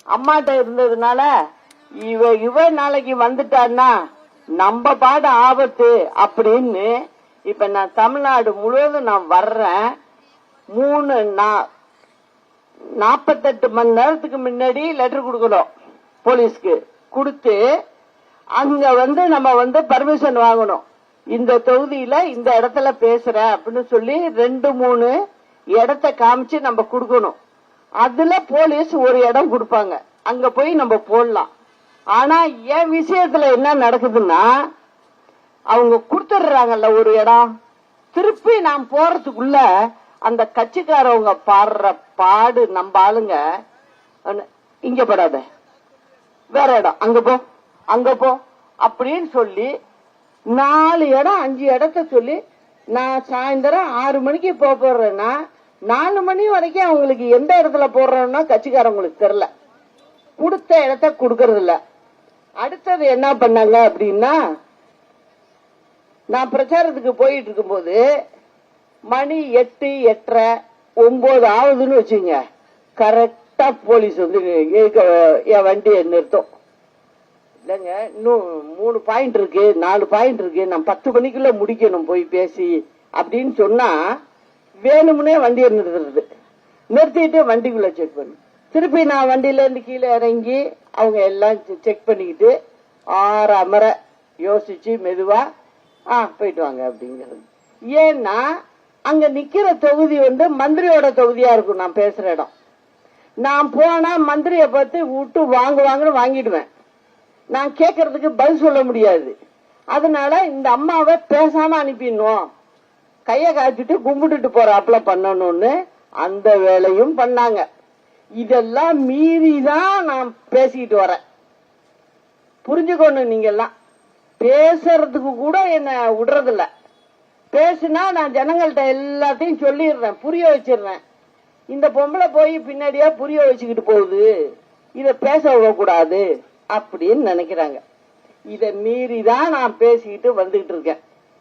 அம்மாட்ட இருந்ததுனால இவ நாளைக்கு வந்துட்டான்னா நம்ம பாடு ஆபத்து அப்படின்னு இப்ப நான் தமிழ்நாடு முழுவதும் நான் வர்றேன். 48 மணி நேரத்துக்கு முன்னாடி லெட்டர் கொடுக்கணும் போலீஸ்க்கு. கொடுத்து அங்க நம்ம பர்மிஷன் வாங்கணும். இந்த தொகுதியில இந்த இடத்துல பேசுறேன் அப்படின்னு சொல்லி 2-3 இடத்த காமிச்சு நம்ம கொடுக்கணும். அதுல போலீஸ் ஒரு இடம் கொடுப்பாங்க, அங்க போய் நம்ம போடலாம். ஆனா என் விஷயத்துல என்ன நடக்குதுன்னா, அவங்க கொடுத்துடுறாங்கல்ல ஒரு இடம், திருப்பி நான் போறதுக்குள்ள அந்த கட்சிக்காரவங்க பாடுற பாடு நம்ம ஆளுங்க, இங்க படாத வேற இடம், அங்க போ அப்படின்னு சொல்லி 4 இடம் 5 இடத்த சொல்லி, நான் சாயந்தரம் 6 மணிக்கு போறேன்னா 4 மணி வரைக்கும் அவங்களுக்கு எந்த இடத்துல போடுறோம்னா கட்சிக்காரங்களுக்கு தெரியல, கொடுத்த இடத்த கொடுக்கறது இல்ல. அடுத்தது என்ன பண்ணாங்க அப்படின்னா, நான் பிரச்சாரத்துக்கு போயிட்டு இருக்கும்போது மணி 8, 8:30, 9 ஆகுதுன்னு வச்சுங்க, கரெக்டா போலீஸ் என் வண்டியை நிறுத்தும். இல்லங்க, இன்னும் 3 பாயிண்ட் இருக்கு, 4 பாயிண்ட் இருக்கு, நான் 10 மணிக்குள்ள முடிக்கணும் போய் பேசி அப்படின்னு சொன்னா வேணும்னே வண்டியை நிறுத்திட்டு வண்டிக்குள்ள செக் பண்ணு. திருப்பி நான் வண்டியில இருந்து கீழே இறங்கி அவங்க எல்லாம் செக் பண்ணிக்கிட்டு 6 அமர யோசிச்சு மெதுவா போயிட்டு வாங்க அப்படிங்கிறது. ஏன்னா அங்க நிக்கிற தொகுதி மந்திரியோட தொகுதியா இருக்கும். நான் பேசுற இடம், நான் போனா மந்திரிய பார்த்து விட்டு வாங்குவாங்கன்னு வாங்கிடுவேன். நான் கேட்கறதுக்கு பதில் சொல்ல முடியாது. அதனால இந்த அம்மாவை பேசாம அனுப்பிடணும், கைய காய்ச்சிட்டு கும்பிட்டுட்டு போறாப்புல பண்ணணும்னு அந்த வேலையும் பண்ணாங்க. இதெல்லாம் மீறிதான் நான் பேசிக்கிட்டு வரேன். புரிஞ்சுக்கணும், நீங்க எல்லாம் பேசுறதுக்கு கூட என்ன விடுறதில்ல. பேசுனா நான் ஜனங்கள்ட்ட எல்லாத்தையும் சொல்லிடுறேன், புரிய வச்சிடுறேன். இந்த பொம்பளை போய் பின்னாடியா புரிய வச்சுக்கிட்டு போகுது, இத பேச விடக்கூடாது அப்படின்னு நினைக்கிறாங்க. இத மீறிதான் நான் பேசிக்கிட்டு வந்துகிட்டு இருக்கேன்.